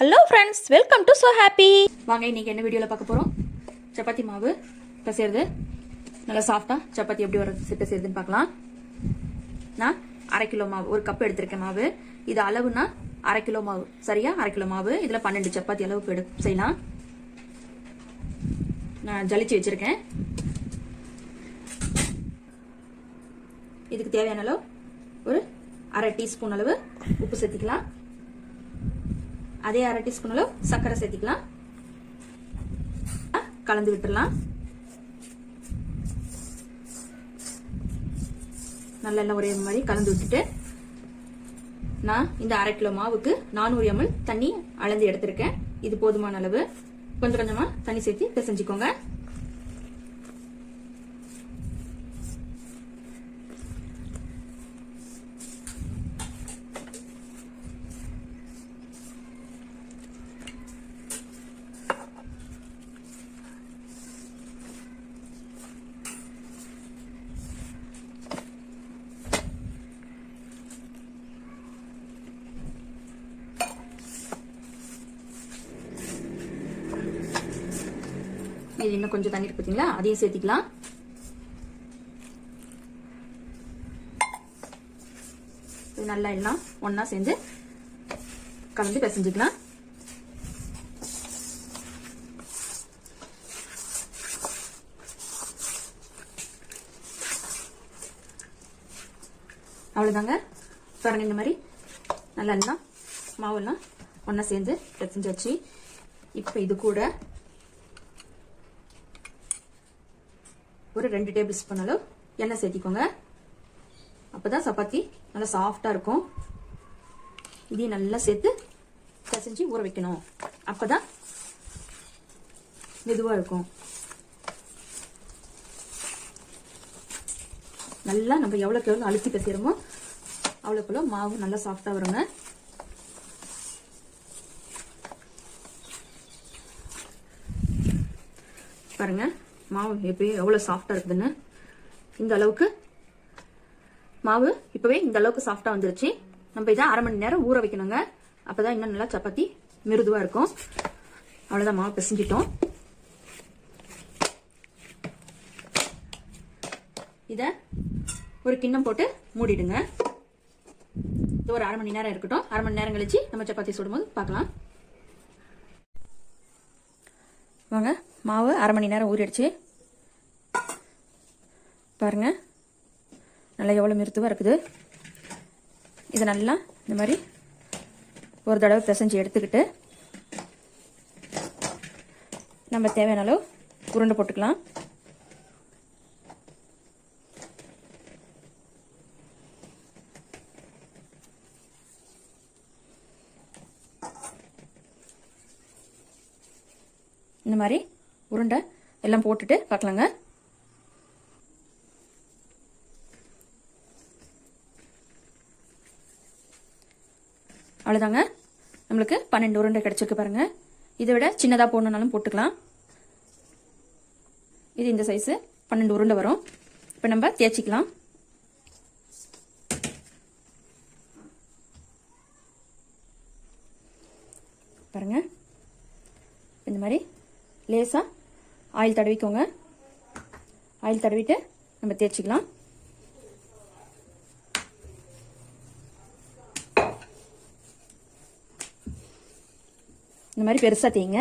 Hello friends, welcome to so happy. வாங்க, இன்னைக்கு என்ன வீடியோவில் பார்க்க போகிறோம்? சப்பாத்தி மாவு பிசைறது. நல்லா சாஃப்டாக சப்பாத்தி எப்படி வர பிசைறதுன்னு பார்க்கலாம். நான் 1/2 கிலோ மாவு, ஒரு கப் எடுத்திருக்கேன் மாவு. இது அளவுனா 1/2 கிலோ மாவு, சரியா? 1/2 கிலோ மாவு. இதில் 12 சப்பாத்தி அளவுக்கு செய்யலாம். நான் ஜலிச்சு வச்சிருக்கேன். இதுக்கு தேவையான அளவு ஒரு 1/2 டீஸ்பூன் அளவு உப்பு சேர்த்திக்கலாம். அதே 1/2 டீஸ்பூன் அளவு சர்க்கரை சேர்த்திக்கலாம். கலந்து விட்டுறலாம். நல்லா எல்லாம் ஒரே மாதிரி கலந்து விட்டுட்டு, நான் இந்த 1/2 கிலோ மாவுக்கு 400 ml தண்ணி அளந்து எடுத்திருக்கேன். இது போதுமான அளவு. கொஞ்சம் கொஞ்சமா தண்ணி சேர்த்து பிசைஞ்சுக்கோங்க. இது இன்னும் கொஞ்சம் தண்ணி இருக்கு பார்த்தீங்களா, அதையும் சேர்த்திக்கலாம். நல்லா எல்லாம் ஒன்னா சேர்ந்து கலந்து பிசைஞ்சுக்கலாம். அவ்வளவுதாங்க. பாருங்க, இந்த மாதிரி நல்லா எல்லாம் மாவெல்லாம் ஒன்னா சேர்ந்து பிசைஞ்சாச்சு. இப்ப இது கூட ஒரு 2 டேபிள் ஸ்பூன் அளவு எண்ணெய் சேர்த்திக்கோங்க. அப்பதான் சப்பாத்தி நல்லா சாஃப்டா இருக்கும். இதையும் நல்லா சேர்த்து பிசைஞ்சு ஊற வைக்கணும். அப்பதான் மெதுவா இருக்கும். நல்லா நம்ம எவ்வளவுக்கு எவ்வளவு அழுத்தி பிசைறோமோ அவ்வளவுக்குள்ள மாவு நல்லா சாஃப்டா வருங்க. பாருங்க, மாவு எப்படி எவ்வளவு சாஃப்டா இருக்குதுன்னு. இந்த அளவுக்கு மாவு இப்பவே இந்த அளவுக்கு சாஃப்டா வந்துருச்சு. நம்ம இதை 1/2 மணி நேரம் ஊற வைக்கணுங்க. அப்பதான் இன்னும் நல்லா சப்பாத்தி மிருதுவா இருக்கும். அவ்வளவுதான், மாவு பிசைஞ்சிட்டோம். இத ஒரு கிண்ணம் போட்டு மூடிடுங்க. இது ஒரு 1/2 மணி நேரம் இருக்கட்டும். 1/2 மணி நேரம் கழிச்சு நம்ம சப்பாத்தி சுடும்போது பார்க்கலாம். வாங்க, மாவு 1/2 மணி நேரம் ஊறிடுச்சு. பாருங்க, நல்லா எவ்வளவு மிருதுவா இருக்குது. இதை நல்லா இந்த மாதிரி ஒரு தடவை பிசைஞ்சு எடுத்துக்கிட்டு நம்ம தேவையான அளவு உருண்டை போட்டுக்கலாம். இந்த மாதிரி உருண்டை எல்லாம் போட்டுட்டு பார்க்கலாங்க. அவ்வளோதாங்க, நம்மளுக்கு 12 உருண்டை கிடைச்சிருக்கு பாருங்க. இதை விட சின்னதாக போடணுன்னாலும் போட்டுக்கலாம். இது இந்த சைஸு 12 உருண்டை வரும். இப்போ நம்ம தேய்ச்சிக்கலாம். பாருங்க, இந்த மாதிரி லேசாக ஆயில் தடவிக்கோங்க. ஆயில் தடவிட்டு நம்ம தேய்ச்சிக்கலாம். இந்த மாதிரி பெருசா தேய்ங்க.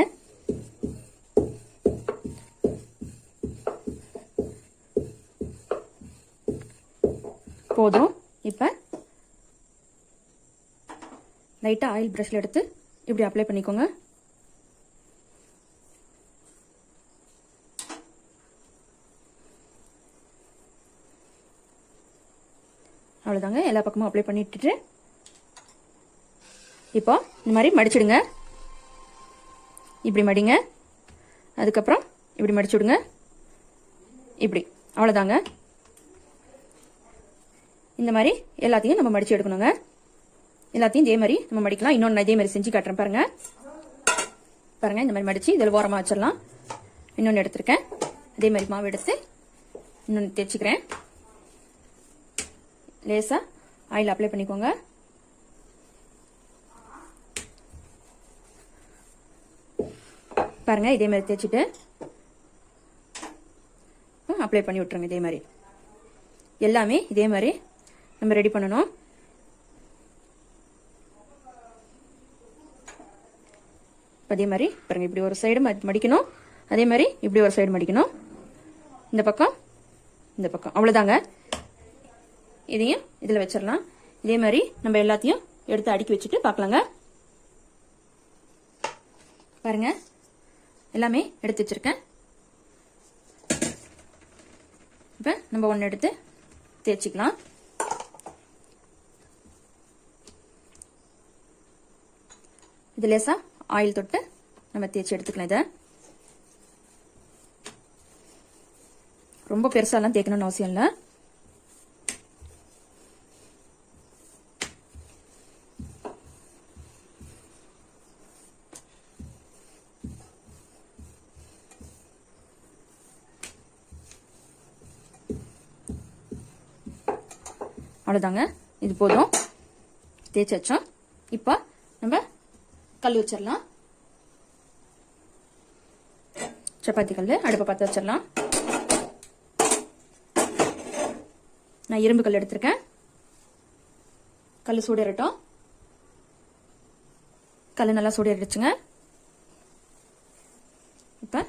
போதும். இப்ப லைட்டா ஆயில் பிரஷ்ல எடுத்து இப்படி அப்ளை பண்ணிக்கோங்க. அவ்வளவுதாங்க, எல்லா பக்கமும் அப்ளை பண்ணிட்டு இப்போ இந்த மாதிரி மடிச்சிடுங்க. இப்படி மடிங்க. அதுக்கப்புறம் இப்படி மடிச்சு விடுங்க. இப்படி. அவ்வளோதாங்க. இந்த மாதிரி எல்லாத்தையும் நம்ம மடிச்சு எடுக்கணுங்க. எல்லாத்தையும் இதே மாதிரி நம்ம மடிக்கலாம். இன்னொன்று இதே மாதிரி செஞ்சு காட்டுறேன் பாருங்க. பாருங்க, இந்த மாதிரி மடிச்சு இதில் ஓரமாக வச்சிடலாம். இன்னொன்று எடுத்திருக்கேன். அதே மாதிரி மாவு எடுத்து இன்னொன்று தேய்ச்சிக்கிறேன். லேசாக ஆயில் அப்ளை பண்ணிக்கோங்க. பாருங்கள், இதே மாதிரி தேய்ச்சிட்டு அப்ளை பண்ணி விட்டுருங்க. இதே மாதிரி எல்லாமே இதே மாதிரி நம்ம ரெடி பண்ணணும். அதே மாதிரி பாருங்க, இப்படி ஒரு சைடு மடிக்கணும், அதே மாதிரி இப்படி ஒரு சைடு மடிக்கணும், இந்த பக்கம் இந்த பக்கம். அவ்வளோதாங்க. இதையும் இதில் வச்சிடலாம். இதே மாதிரி நம்ம எல்லாத்தையும் எடுத்து அடுக்கி வச்சுட்டு பார்க்கலாங்க. பாருங்க, எல்லாமே எடுத்து வச்சிருக்கேன். இப்போ நம்ம ஒன்று எடுத்து தேய்ச்சிக்கலாம். இது லேசா ஆயில் தொட்டு நம்ம தேய்ச்சி எடுத்துக்கலாம். இதை ரொம்ப பெருசாலாம் தேய்க்கணும்னு அவசியம் இல்லை. அவ்வளோதாங்க, இது போதும். தேய்ச்சி வச்சோம். இப்போ நம்ம கல் வச்சிடலாம். சப்பாத்தி கல் அடுப்பை பற்ற வச்சிடலாம். நான் இரும்பு கல் எடுத்திருக்கேன். கல் சூடேறட்டும். கல் நல்லா சூடேறிடுச்சுங்க. இப்போ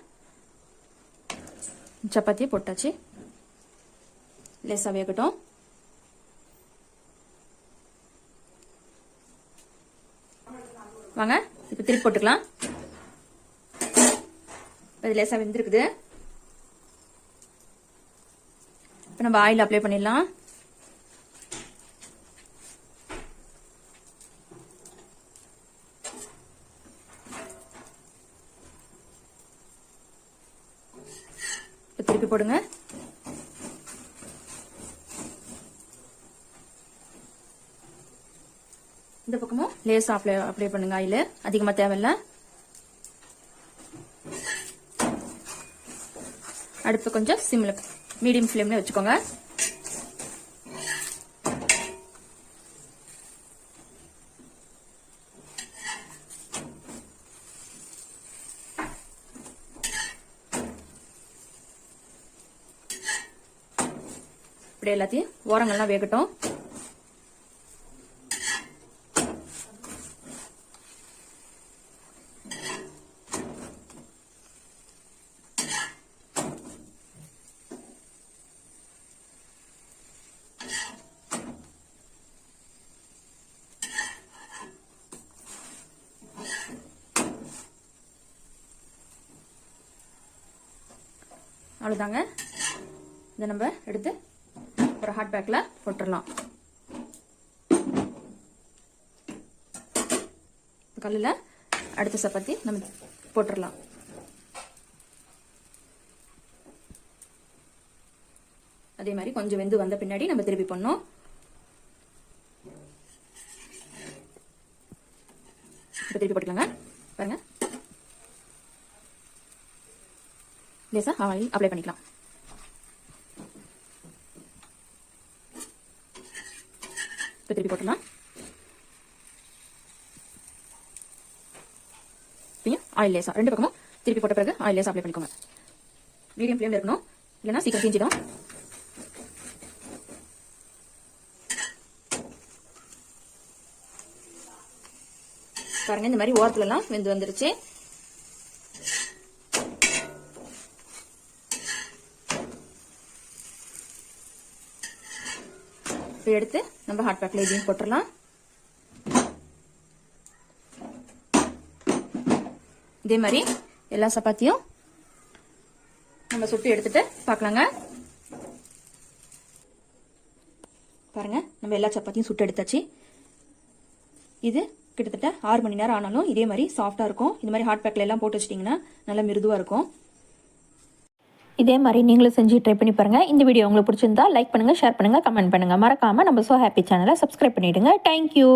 சப்பாத்தியை போட்டாச்சு. லேசாக வேகட்டும். வாங்க, இப்போ திருப்பி போட்டுக்கலாம். இது லேசாக வெந்திருக்குது. இப்போ நம்ம ஆயில் அப்ளை பண்ணிடலாம். இப்போ திருப்பி போடுங்க. இந்த பக்கமும் லேசா அப்ளை பண்ணுங்க. ஆயில் அதிகமாக தேவையில்லை. அடுப்பு கொஞ்சம் சிம்ல மீடியம் ஃப்ளேம்ல வச்சுக்கோங்க. இப்படி எல்லாத்தையும் ஓரங்கள்லாம் வேகட்டும். அவ்வளோதாங்க. இதை நம்ம எடுத்து ஒரு ஹாட் பேக்கில் போட்டுடலாம். கல்லில் அடுத்த சப்பாத்தி நம்ம போட்டுடலாம். அதே மாதிரி கொஞ்சம் வெந்து வந்த பின்னாடி நம்ம திருப்பி பண்ணோம். இப்போ திருப்பி போட்டுக்கலாங்க. பாருங்க, லேசா ஆயில் அப்ளை பண்ணிக்கலாம். இப்போ திருப்பி போட்டுக்கலாம். ஆயில் லேசா ரெண்டு பக்கமும் திருப்பி போட்ட பிறகு ஆயில் லேசா அப்ளை பண்ணிக்கோங்க. மீடியம் ஃப்ளேம்ல இருக்கணும், இல்லைன்னா சீக்கிரம் தீஞ்சிடும். பாருங்க, இந்த மாதிரி ஓரத்துல எல்லாம் வெந்து வந்துருச்சு. இப்போ எடுத்து நம்ம ஹாட் பேக்ல இதையும் போட்டுடலாம். இதே மாதிரி எல்லா சப்பாத்தியும் நம்ம சுட்டு எடுத்துட்டு பார்க்கலாங்க. பாருங்க, நம்ம எல்லா சப்பாத்தியும் சுட்டு எடுத்தாச்சு. இது கிட்டத்தட்ட 6 மணி நேரம் ஆனாலும் இதே மாதிரி சாஃப்டா இருக்கும். இந்த மாதிரி ஹாட் பேக்ல எல்லாம் போட்டு வச்சிட்டிங்கன்னா நல்லா மிருதுவா இருக்கும். இதே மாதிரி நீங்களும் செஞ்சு ட்ரை பண்ணி பாருங்கள். இந்த வீடியோ உங்களுக்கு பிடிச்சிருந்தா லைக் பண்ணுங்கள், ஷேர் பண்ணுங்கள், கமெண்ட் பண்ணுங்கள். மறக்காமல் நம்ம சோ ஹாப்பி சேனலை சப்ஸ்கிரைப் பண்ணிவிடுங்க. தேங்க்யூ.